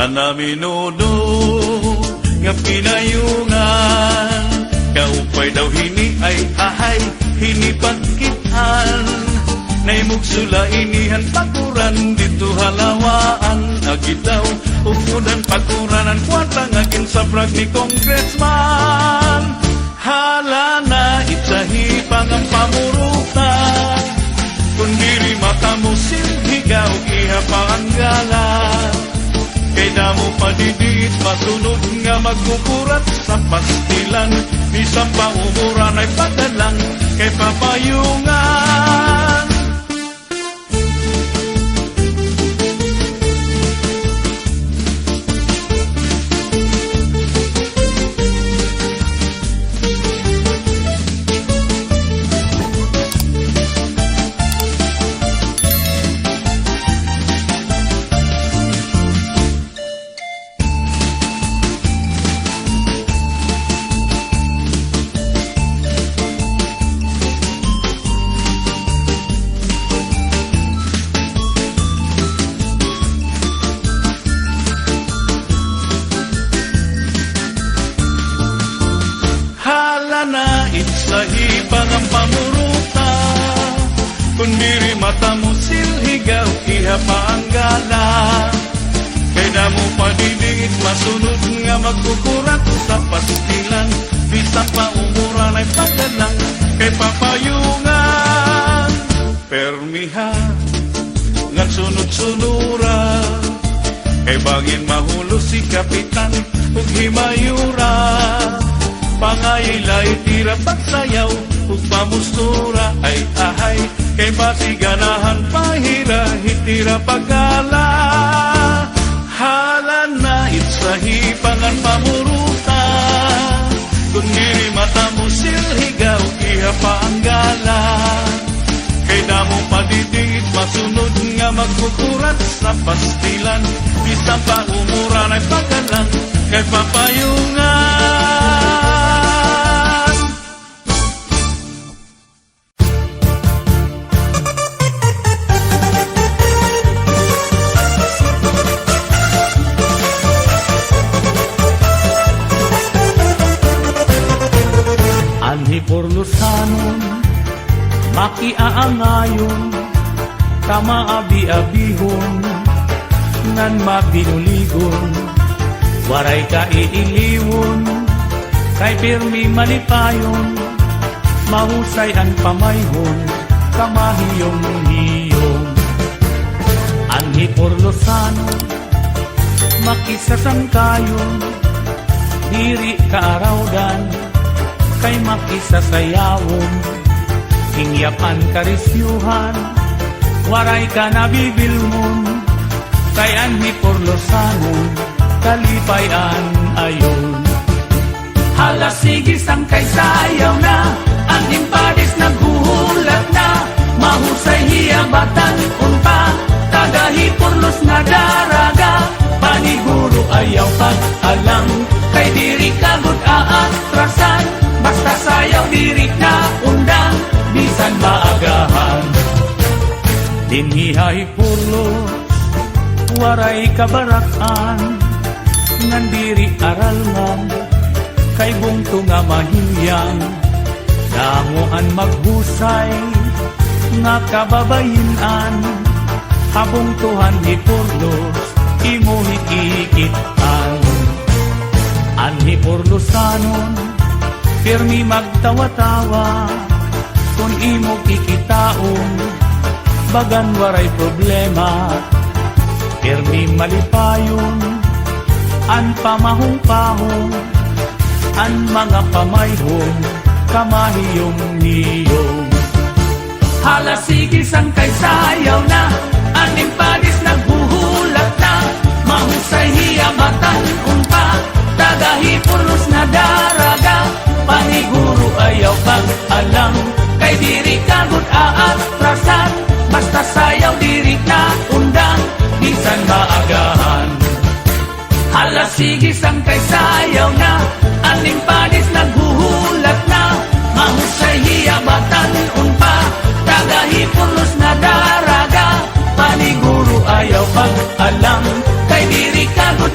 Anaminuno nga pinayungan, kaupay daw hini ay ahay hinipagkitan. Naimugssula inihan pakuran dito halawaan, agitaw upunan pakuranan kwarta ngagin sa prag ni congressman. Hala na itsahi pangang pamurutan, kung diri mata mo silhigaw iha paanggalan. Kay damo padidit masunod nga magkukurat sa pastilan, bisang paumuran ay padalang kay papayungan. Na itsahi pangang pamuruta, kung diri mata mo silhigaw iha paanggala. Kay damo padidingit masunod nga magkukurat sa pastilan, bisang paumuran ay pagdalang kay papayungan. Permiha ngan sunod-sunura, kay bangin mahulo si kapitan ug himayura. Pangayilay tira pagsayaw ug pamustura ay ahay, kay pasiganahan pahira hitira pagala. Hala na itsahi pangan pamuruta, kung diri mata mo silhigaw iha paanggala. Kay damo padidingit masunod nga magkukurat sa pastilan, bisang paumuran ay pagdalang kay papayungan. Anhi porlusanon, makiaangayon, kamaabi-abihon, ngan mabinuligon, waray ka iiliwon, kay pirmi malipayon, mahusay ang pamayhon, kamahiyong-hiyong. Anhi porlusanon, makisasangkayon, diri kaarawdan, kay makisasayawon, hingyapan karisyuhan, waray ka nabibilmon, kay anhi porlosanon, kalipayan ayon. Hala sige sang kay sayaw na, ang impadis naghuhulat na, mahusay hiyabatan unta, tagahi porlos na daraga, paniguro ayaw pag-alang, kay diri kagod aatrasan, basta sayaw diri na undang, bisan maagahan. Dinhihay purlos, waray kabarakan, ngan diri aralman, kay bungto nga mahiyang, damuan maghusay, nga kababayinan, habong tuhan ni purlos, imo hikikitan. Anhi porlosanon, pirmi magtawa-tawa, kung imo kikitaon, bagan waray problema, pirmi malipayon, an pamahong-pahong, an mga pamayhon, kamahiyong-niyong. Hala sige sang kay sayaw na, aning padis nagbuhulat na, mahusay hiyabatan unta, tagahi pulos na daraga, paniguro ayaw pag-alang, kay diri kagod aatrasan, basta sayaw diri na undang, bisan maagahan. Hala sige sang kay sayaw na, aning padis naghuhulat na, mahusay hiyabatan unpa, tagahi pulos na daraga, paniguro ayaw pag-alang, kay diri kagod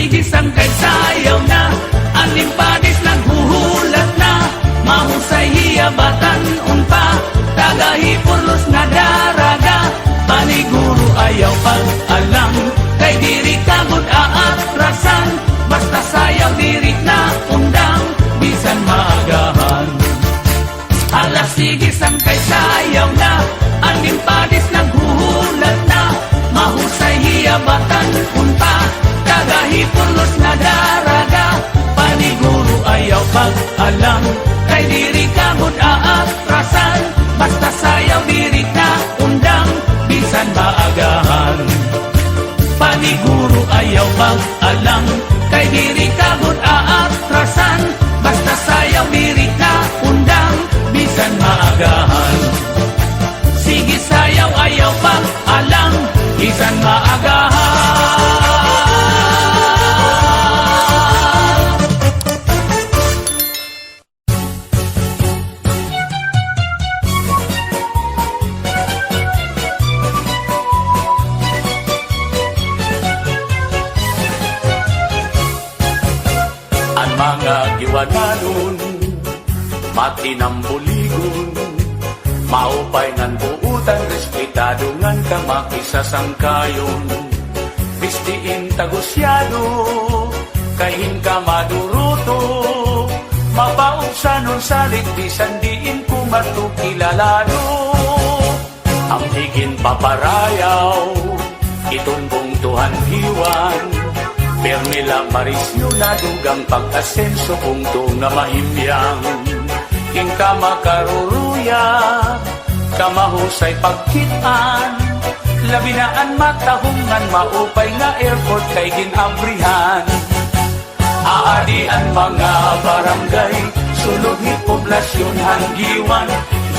sigis ang kay sayaw na, ang limpadis naghuhulat na, mahusay hiyabatan unpa, tagahipurlos na daraga, paniguro ayaw pag-alam, kay diri kagod aatrasan, basta sayaw diri na undang, bisan maagahan. Alas sigis ang kay sayaw na, ang limpadis naghuhulat na, mahusay hiyabatan unpa, tagahipurlos na daraga, paniguro ayaw pag-alam, kay diri kagod aatrasan, basta sayaw diri na undang, bisan maagahan. Paniguro ayaw pag-alam, kay diri kagod aatrasan, basta sayaw diri na undang, bisan maagahan. Sige sayaw ayaw pag-alam, bisan maagahan. Ang mga giwananon, matinambuligon, maupay ngan buutan, respetado ngan kamakisasangkayon. Bistiin tagusyado, kahin ka maduruto, mapaubsanon salit, bisan diin kumatukilalado. Ang higin paparayaw, itumbong tuhan hiwan, Permila Marisyo na dugang pag-asenso kung na mahimyang. Ingka makaruruya, kamahusay pagkitaan, labinaan matahungan, maupay nga airport kay ginabrihan. Aadian mga barangay, sulod ni poblasyon hanggiwan,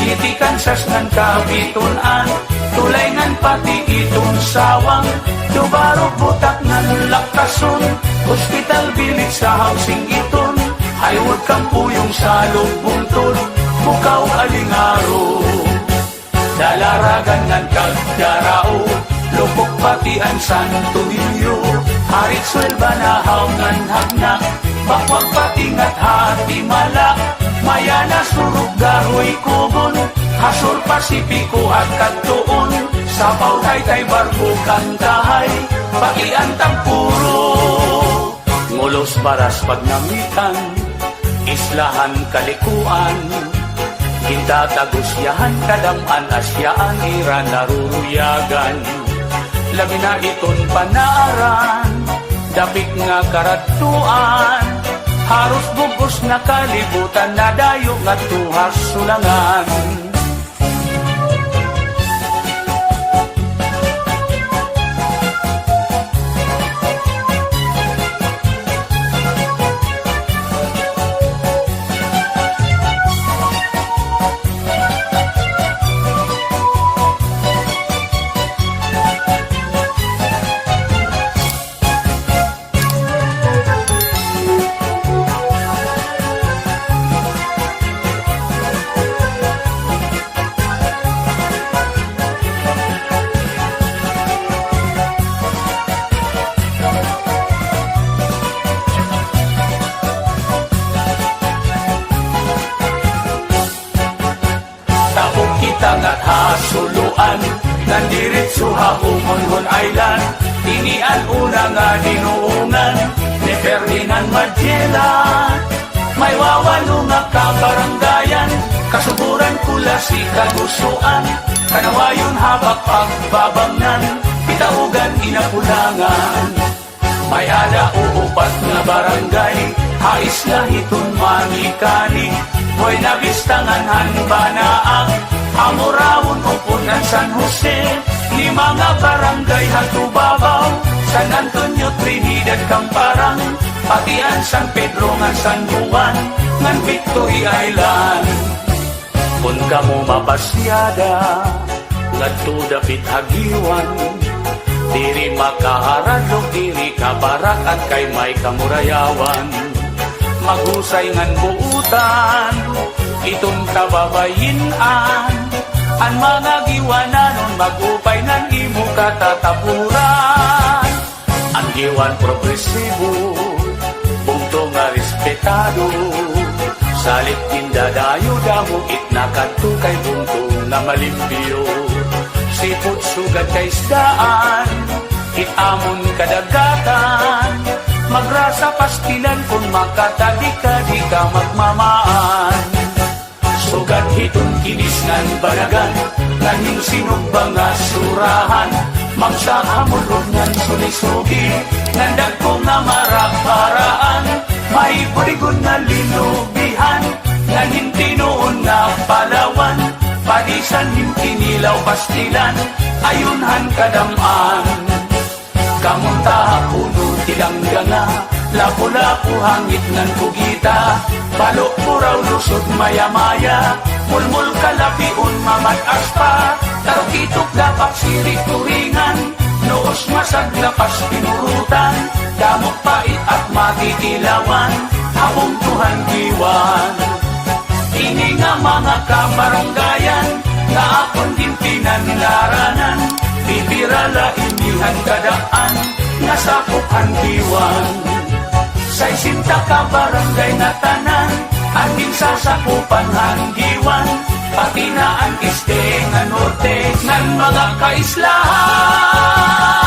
gitikan sasnan kabitunan, tulay ngan pati itong sawang, Tubarog butak ng lakason, hospital bilik sa housing iton, haywag kampuyong sa lubungtod, bukaw alingaro. Dalaragan ng kagdarao, lupok pati ang Santo Niño, harit swelba na haungan hagnak, bakwag pati ngat hati malak, mayana surug garoy kubon, hasol pasipiko at katuon, sapaw tay barko kantahay, pakiantang puro. Ngulos baras pagnamitan, islahan kalikuan, kintatagusyahan kadaman asyaan ira naruruyagan. Labi na iton panaaran, dapik nga karatuan, haros bugos na kalibutan na dayo nga tuhas sulangan. At hasuluan, nandiritso Haungon Island, tinian una nga dinuungan, ni Ferdinand Magellan. May wawalo nga kabarangayan, kasuburan kula si kagusuan, kanawayon habak pagbabangnan, pitaugan inapulangan. May ada uupat nga barangay, hais lahiton manikani, boy nabistangan hanbanaang, Amorawon upunan San Jose, lima nga barangay hatubabaw, San Antonio, Trinidad, Camparang, patian San Pedro nga San Juan, ngan Victory Island. Kung kamo mapasyada, ngadto dapit hagiwan, diri makaharadlog, diri kabarakan kay may kamurayawan. Maghusay ngan buutan, itong kababayinan, ang mga giwananon magupay ng imo katatapuran. Ang iwan progresibo, bungto nga respetado. Salit indadayo damo itnakadto kay bungto nga malimpyo. Sipot sugad kay isdaan, itamon kadagatan. Magrasa pastilan kung makatadi ka di ka magmamaan. Sugad hitong kinis ng baragan, nanging sinubang nga surahan. Magsahamulog ng sulisugi, nandag ko nga marap-paraan. May purigon na linubihan, nanging tinuon na palawan. Padisan hintinilaw pastilan, ayunhan kadamaan. Kamunta puno tilanggana, lapu-lapu hangit ng kugita. Balok puraw lusod maya-maya, mulmul kalapiun mamatas pa. Tarukitok dapat sirik turingan, noos masaglapas pinurutan. Damok pait at matitilawan, habong Tuhan diwan. Ini nga mga kabaranggayan, na akong gintinan laranan. Bibirala inihan kadaan, nasapukan diwan. Sa isinta ka barangay na tanan, angin sasakupan hanggiwan. Pati na ang iste nga norte, ng mga kaislahan.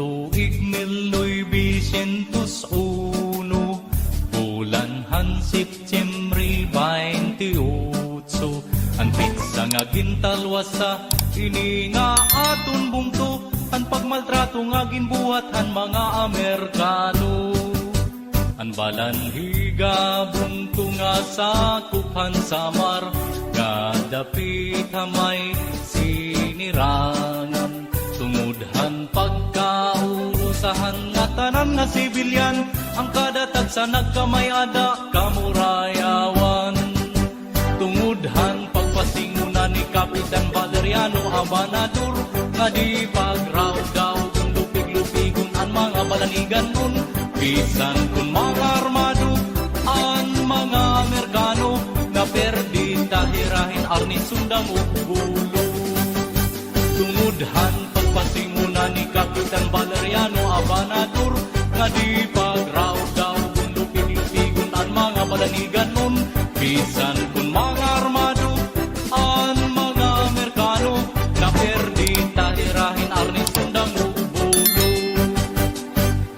Tuig 1901, bulanhan Septembre 28, ang pizza nga gintalwasa, ini nga aton bungto, ang pagmaltrato nga ginbuhat ang mga Amerikano. Ang balanhiga bungto nga sakupan samar, nga dapit hamay sinirangan. Tungudhan pagkaurusahan nga tanan nga sibilyan, ang kadatag sa nagkamayada kamurayawan. Tungudhan pagpasingunan ni Kapitan Valeriano Abanador, nga di pagraw-daw kung lupig-lupigon ang mga balanigan nun. Bisan kung mga armado ang mga Amerikano, na perdi tahirahin arni sundang ugulo. Tungudhan pagpasingunan ni Kapitan Valeriano Abanador, nga di pagraw-daw kung lupig-lupigon ang mga balanigan nun. Bisan kung mga armado ang mga Amerikano, na perdi tahirahin arni sundang ugulo.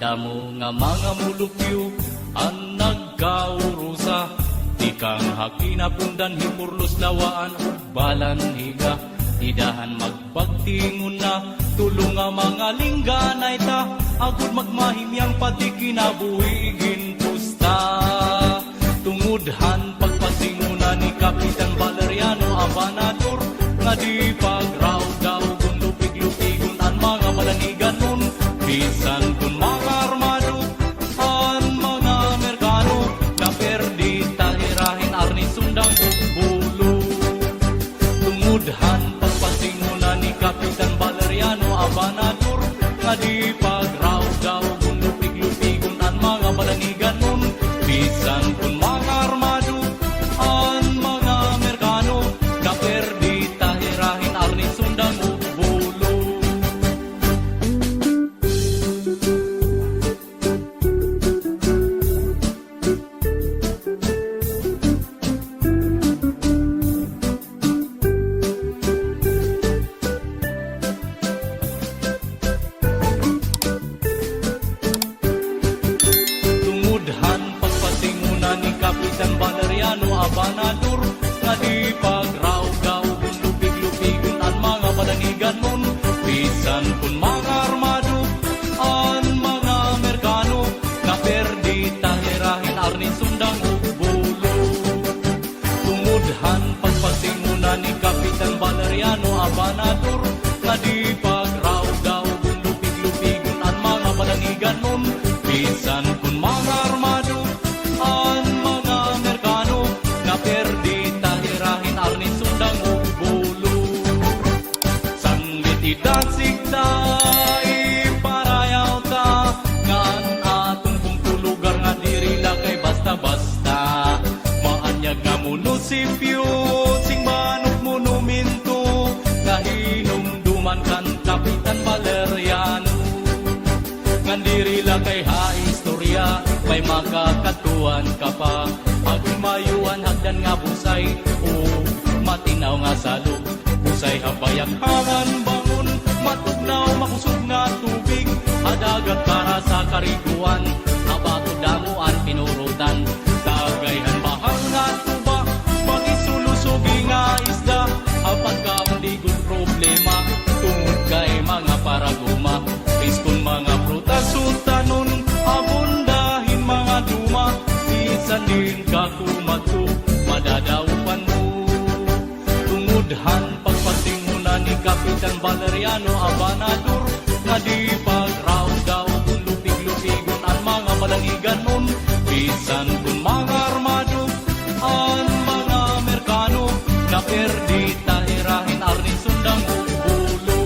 Damo nga mga mulupyo ang nagkaurusa, di kang hakinapundan himurlos lawaan o balanhiga. Idahan magbagtingon na, tulong nga mga lingganay ta, agud magmahimyang pati kinabuhigin pusta. Tungudhan pagpasingunan ni Kapitan Valeriano Abanador, nga di pagraw-daw kung lupig-lupigon ang mga balanigan nun. Bisan kung mga armado ang mga Amerikano, na perdi tahirahin arni sundang ubulo. Tungudhan pagpasingunan ni Kapitan Valeriano Abanador, nga di pagraw-daw kung lupig-lupigon ang mga balanigan nun. Bisan kung mga armado ang mga Amerikano, na perdi tahirahin arni sundang ubulo. idasig ta, iparayaw ta, ngaan atong kung tulugar nga diri lang kay basta-basta. Maanyag nga munisipyo, sing manok monumento, kahinumduman kan Kapitan Valeriano. Ngan diri lang kay haistorya, may makakatuan ka pa, pagmayuan hagdan nga busay, o matinaw nga salog. Usay habayak hangan bangon, matugnaw makusog nga tubig, adagat para sa kariguan, abato damuan pinurutan, dagayhan bahang nga tuba, magisulusugi nga isda, apag kaundigod problema, tungod kay mga paraguma, iskon mga prutas sultanon, abundahin mga duma, isan din kakumatu, madadaupan mo. Tungudhan pagpatingunan ni Kapitan Valeriano Abanador, nga di pagraw daw kung lupig-lupigon ang mga malangigan nun, bisan kung mga armado, ang mga Amerikano, na perdita irahin arning sundang ulo.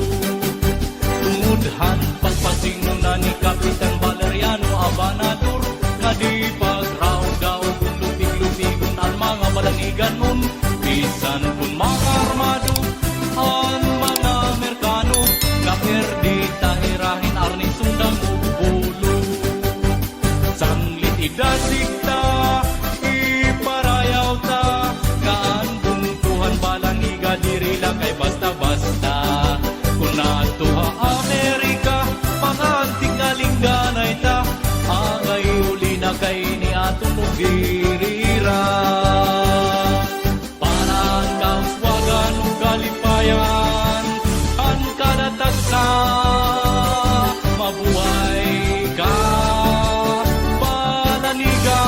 Tungudhan pagpatingunan ni Kapitan Valeriano Abanador, nga di pagraw daw kung lupig-lupigon ang mga malangigan nun, bisan kung mga armado, ang mga Amerikano, na perdita hirahin arning sundang ulo. Sanglit idasig ta, iparayaw ta, kaan buntuhan balangiga diri lang kay basta-basta. Kung natuha Amerika, pangantik na lingganay ta, angay uli na kay ni atong mugirira. Parang kauswagan o kalipayan, ang kadatagsa, mabuhay ka, Balaniga.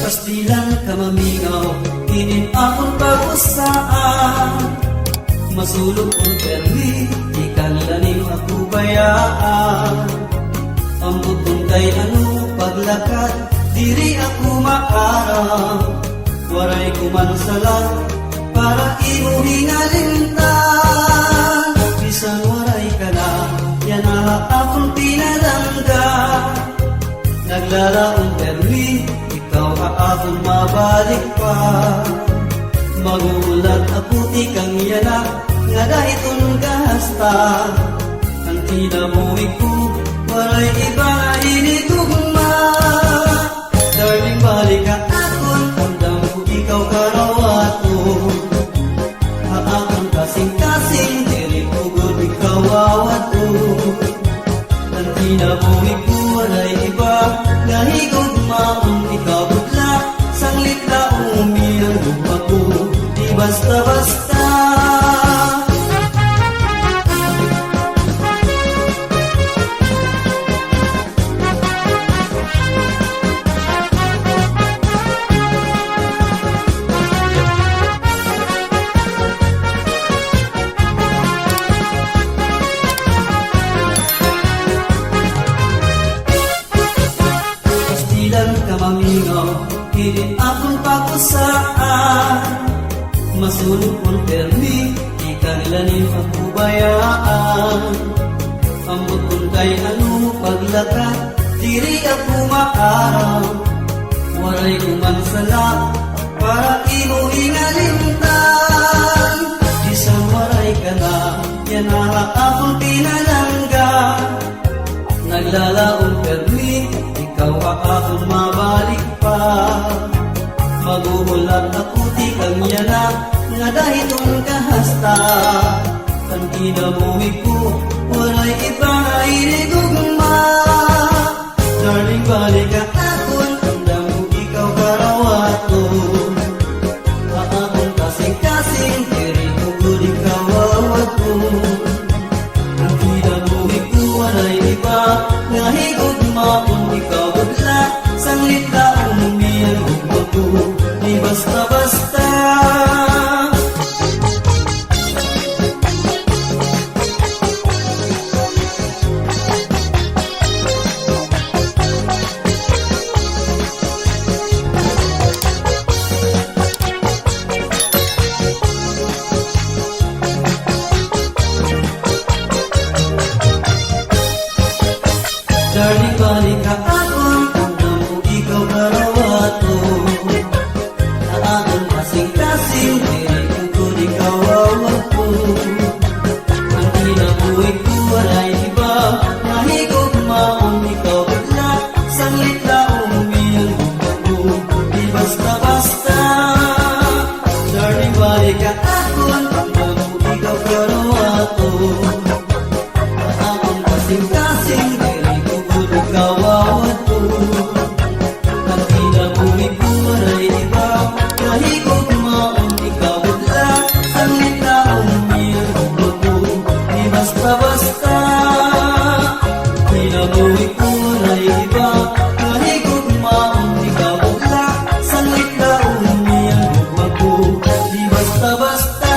Pastilan ka mamingaw, inin akong pag-usaan, masulog kong permi, di kanlaning ako bayaan. Ang butong kay ano paglakad, diri ako maarang, waray kumansala, para imo hingalintan. Bisan waray ka na, yan na akong pinalangga, naglalaong permi, ikaw aakong mabalik pa. Magulat na puti kang yanak, nga dahitong gahasta, ang tinamuig ko, waray iba nga inigugma. Darling, balik ka akon, andam ko ikaw karawato, haakong kasing-kasing, diri pugod ikaw awato. Ang tinamuig ko, waray iba nga higugma, ang ikaw butla, sanglit na umiyang lupa ko, di basta-basta. Pastilan ka mamingaw, hindi akong pag-usaan, masulog kong permi, di kanilanin pagkubayaan. Ang butong kay ano paglakad, diri ako maarang, waray kumansala, para imo hingalintan. Isang waray ka na, yan na akong pinalangga, naglalaong permi, ikaw akong mabalik pa. Maguhulat na puti kang yanak, nga dahitong kahasta, ang kinamuhig ko, waray iba nga inigugma. Darling, balik ka akon, andam ko ikaw karawato, haakong kasing-kasing, diri pugod ikaw awato. Ang kinamuhig ko, waray iba nga higugma, kung ikaw butla, sanglit na umiyang gugma ko, di basta-basta. katakon Namu ikaw karo ako Akong kasing-kasing Dili ko buto kawawad ko Ang kinabuhi ko maray ikaw Kahigog maong ikaw udla Ang litaong iyong bago Di basta-basta Kinabuhi ko maray iba Kahigog maong ikaw udla Ang litaong iyong bago Di basta-basta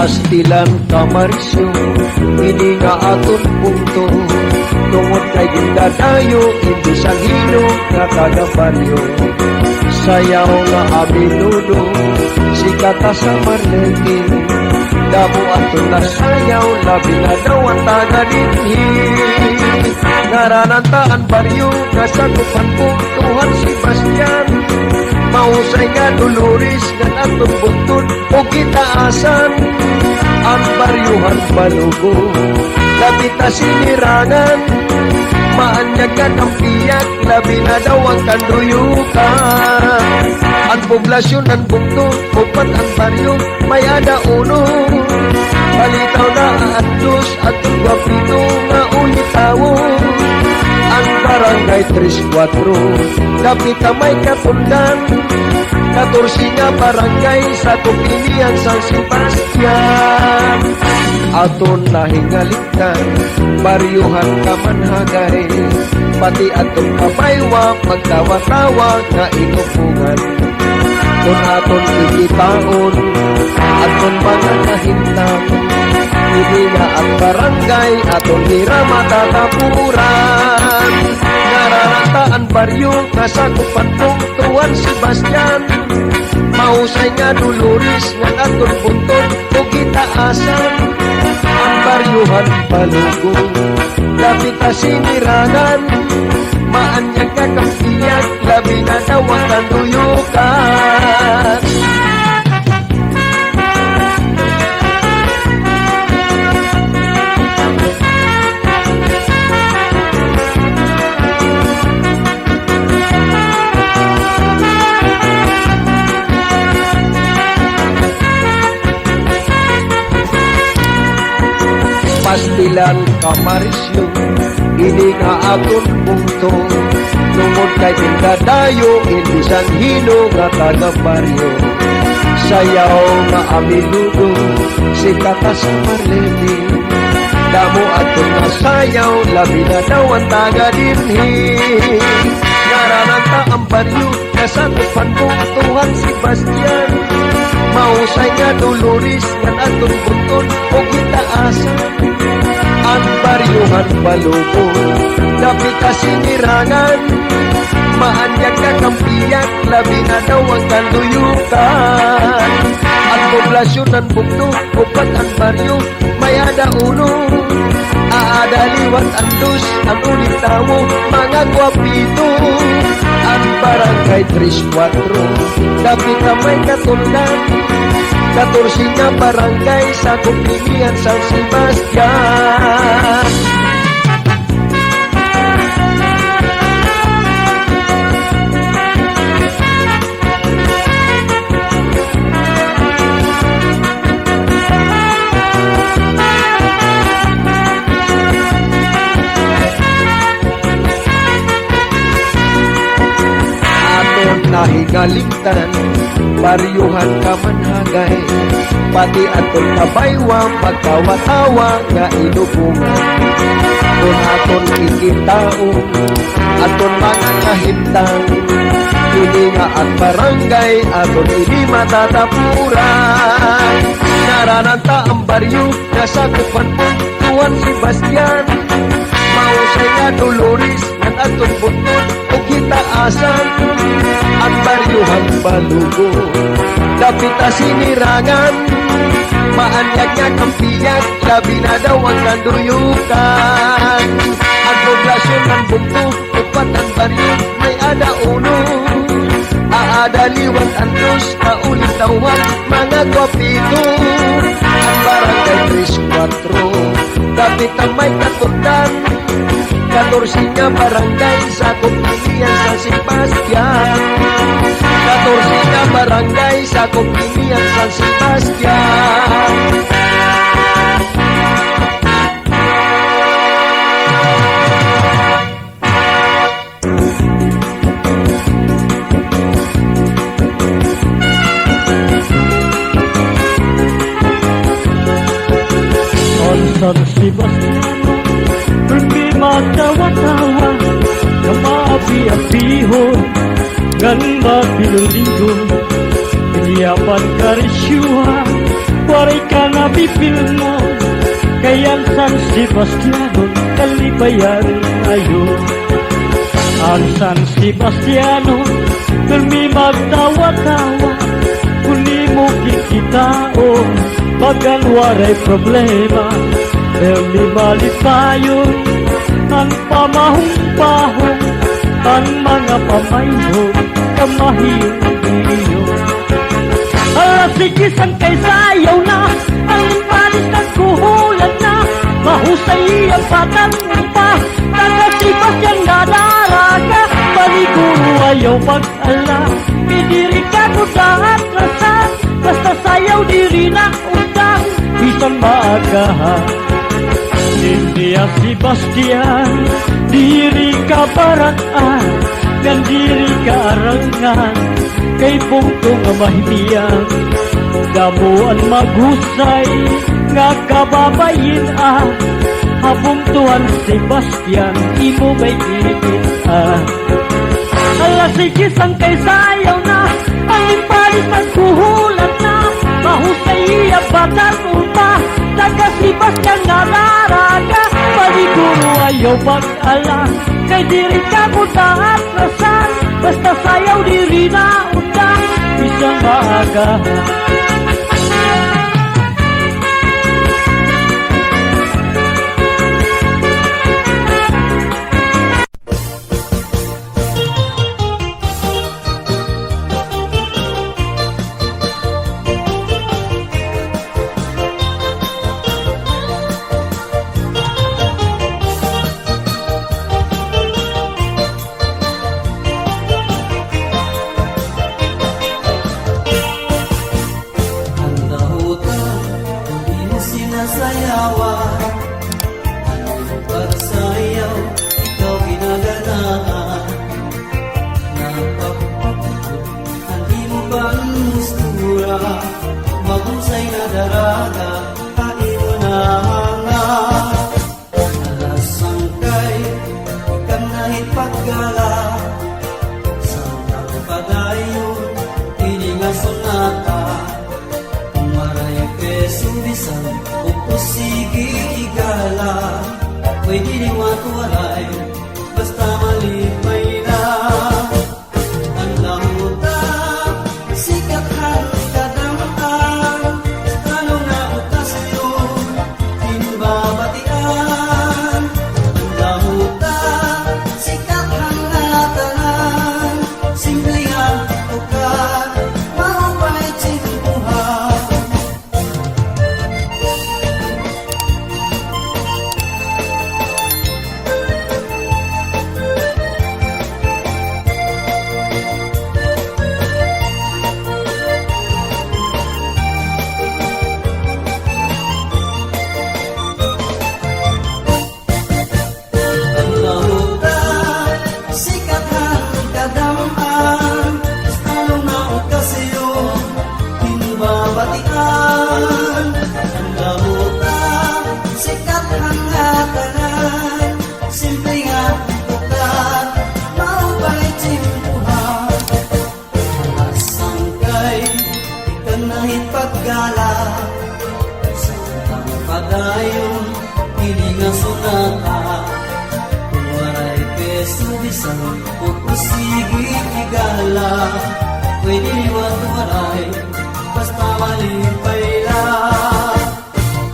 Pastilan Kamarisyo, ini nga aton punto. Tungod kay gindadayo, hindi sa hino nga kagabaryo. Sayaw nga aminudo, sikata sa Marlete. Damo aton na sayaw, labi na daw ang taga-dinhi. Ngaranantaan baryo, kasagupan ko, Tuhan Sebastian. Mausay nga Dolores, nga aton buntun, o kitaasan. Ang baryuhan balugo, labita sinirangan. Maanyag ka ng piyak, labi na daw ang kanduyukan. Ang poblasyon ng bugto, upat ang baryo, may ada uno. Palitaw na aatlos at gwapito nga ulitawo. Ang barangay 3-4, lapita may kapundan. 14 nga barangay sa Tupinian San Sebastian. Aton nahingaliktan, baryuhan kamanhagay. Pati atong kabaywa, magtawa-tawa nga inupungan. Kung aton ikitaon, aton mga kahintang. Hindi nga ang barangay, aton hira matatapuran. Nararantaan baryo, kasagupan kong Tuan Sebastian. Mausay nga Dolores, nga aton bunton, o kitaasan. Ang baryuhan palugo, lapita sinirangan. Maanyag ka kampiyak, labi na daw ang kanduyukan. Pastilan Kamarisyo, ini nga aton punto. Tungod kay gindadayo, hindi sang hino nga taga-baryo. Sayaw nga aminudo, sikata sa Marlete. Damo aton nga sayaw, labi na daw ang taga-dinhi. Ngarananta ang baryo, kasagupan kong Tuhan Sebastian. Mausay nga Dolores, nga aton bunton, o kitaasan. Ang baryuhan palugo, lapita sinirangan. Maanyag ka kampiyak, labi na daw ang kanduyukan. Ang poblasyon ng bugto, upat ang baryo, may ada uno. Aadaliwat ang dos, ang ulitawo, mga gwapito. Ang barangay 3-4, lapita may katulad. 14 nga barangay sa Tupinian San Sebastian. Nahingaligtan, baryuhan kamanhagay. Pati atong kabaywa, magtawa-tawa nga inupungan. Kung aton ikitao, aton mga kahintang. Hindi nga ang barangay, aton hindi matatapuran. Narananta ang baryo, nasagupan mo, Tuan Sebastian. Mausay nga Dolores, at aton bunton, o kitaasan. Ang baryuhan palugo, lapita sinirangan. Maanyag nga kampiyak, labi na daw ang kanduyukan. Ang poblasyon ng bugto, upat ang baryo, may ada uno. Aadaliwan ang dos, kaulitawan, mga gwapito. Ang barangay 3-4, kapit ang may katundan. 14 nga barangay sa Tupinian San Sebastian. 14 nga barangay sa Tupinian San Sebastian. San Sebastian, pergi matawa-tawa, na maapi-apihon, ngan mapinulinggon, Iyapan karisyuhan, waray ka na bipil mo. Kayan San Sebastiano, kalibayan ngayon. Ang San Sebastiano, dumi magtawa-tawa, kuni mo kikitao, bagan waray problema. Dumi malipayon, ang pamahong-pahong, ang mga pamayhon, kamahiyong-hiyong. Sigisan kay sayaw na, ang panis ng kuhulan na, mahusay ang batang pa, taga-sibas yung nadaraga, paniguro ayaw mag-ala, piniri ka kudahan rasa, basta sayaw diri na undang, bisan maagahan. India Sebastian, diri ka baraan, kan diri ka arangan, kay bungtong mahimiyang, damuan maghusay, nga kababayin habong tuwan Sebastian, imo may inipit Ala sige sang kay sayaw na, ang impalis magkuhulat na, mahusay iya batar umpa, taga Sebastian nararaga, paliguro ayaw mag-ala, kay diri ka kudahan rasan, basta sayaw diri na undang, isang maagahan. Sayawan, ang pagsayaw, ikaw ginaganahan. Napapagod, hindi mo ba ang mustura? Mahusay na daraga, kain mo na hanga. Alasang kay, ikang nahit paggala. Sa pagpadayon, hininga sonata. Maray kesubisan, sige igala, may diniwat walay, basta malipay na. Ang lamutan, sikat ang kadamtaan, tanong na okasyon, hinbabatian. Ang lamutan, sikat ang natanan, simple ang tukan, maupay tsimpuhan. Padayon, hininga sonata, kumaray kesubisan, pukusigi igala, pwede watumaray, basta malipay lang.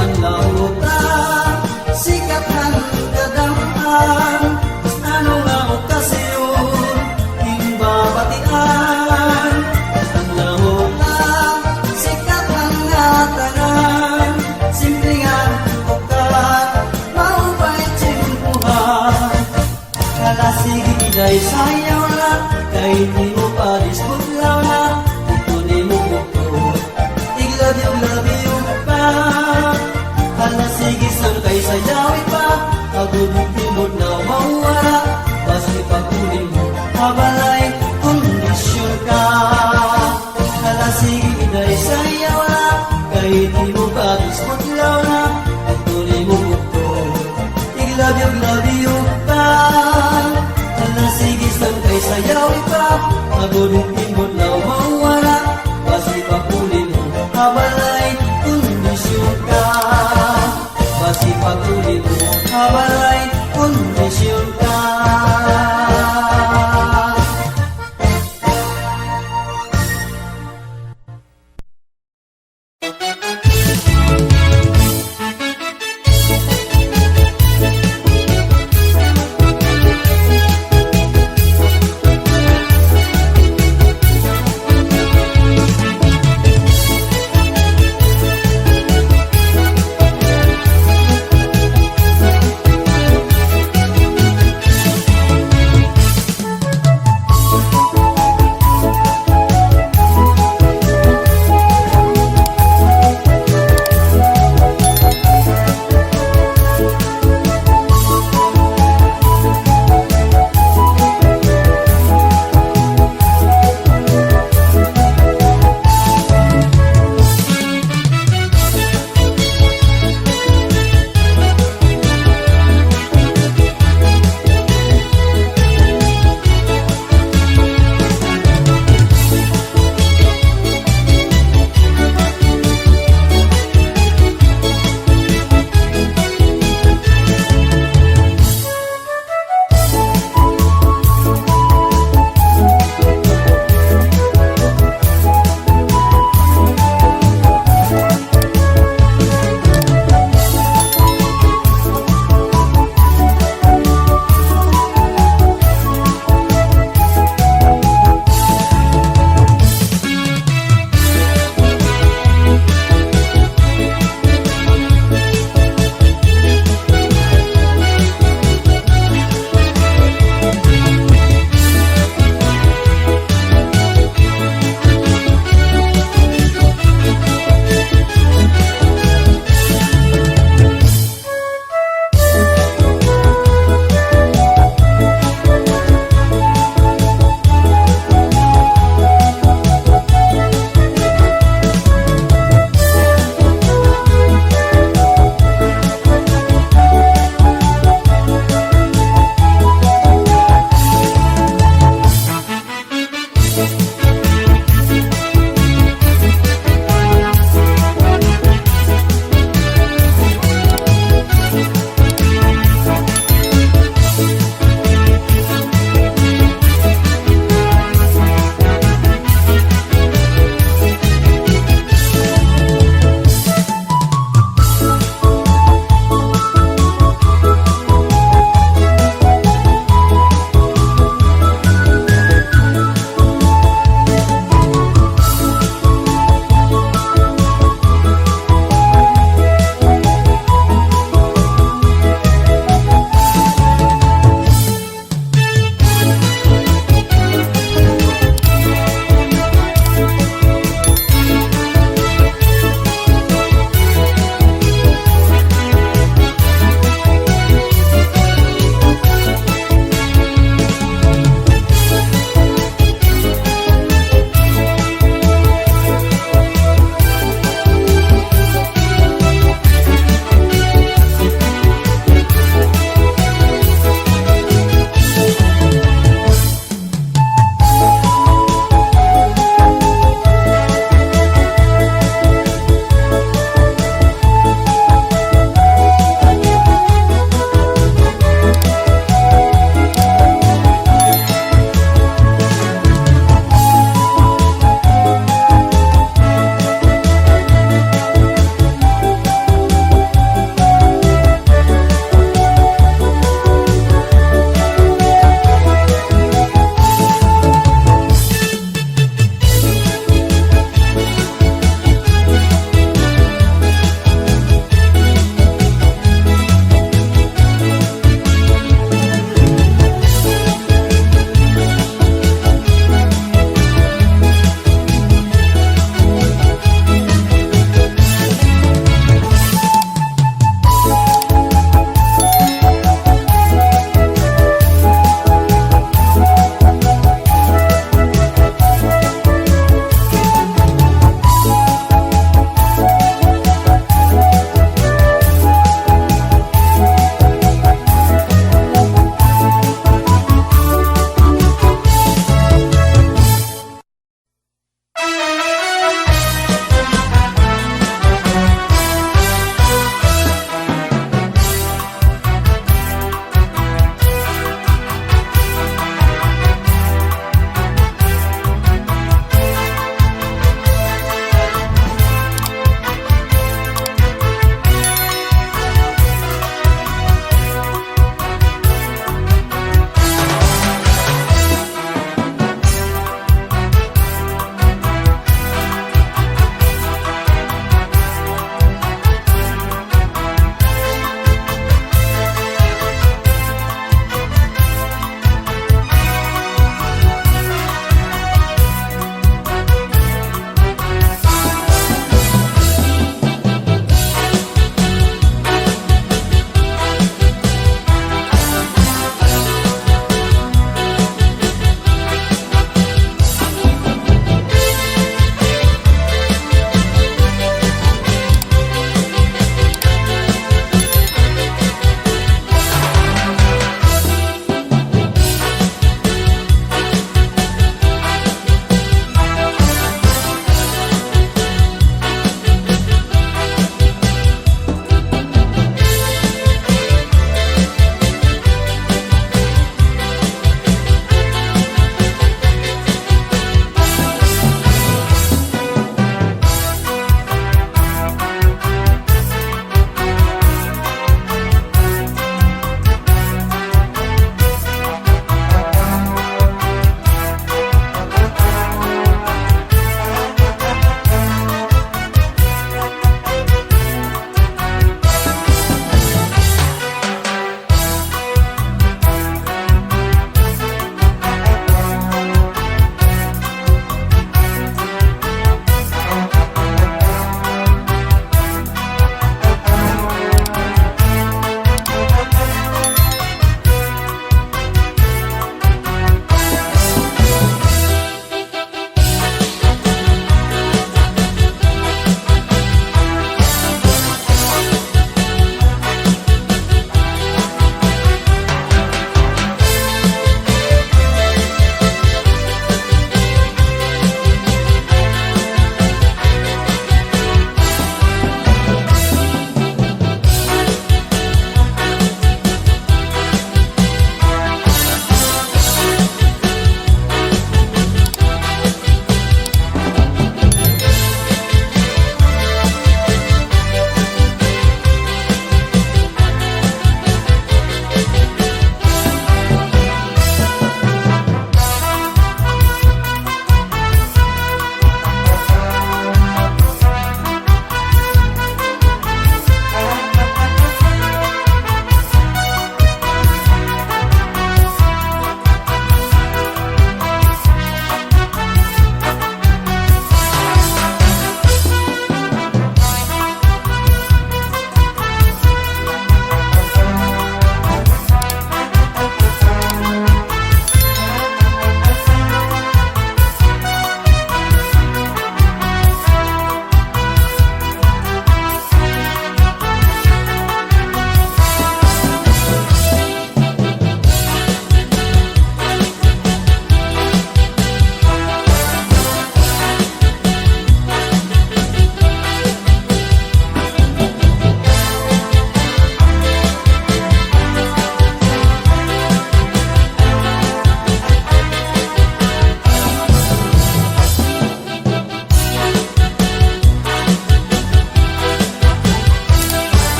Ang lautan, sikat ang kadamtaan, anong nga okasyon, himbabatian. Ang lautan, sikat ang natanan, simple nga ukat, maupay tsimpuhan. Kalasigi iday sayaw na, kahit di mo pa disbutlaw na, ito di mo bukod, love you pa. Kalasigi sang kay sayawin pa, pagubog timod na mawala, basta pagkunin mo, kabalay, kondisyon ka. Kalasigi iday sayaw na, kahit di mo pa disbutlaw na, ito mo bukod, love you pa. Kalasigi sang kay sayawin pa, pagubog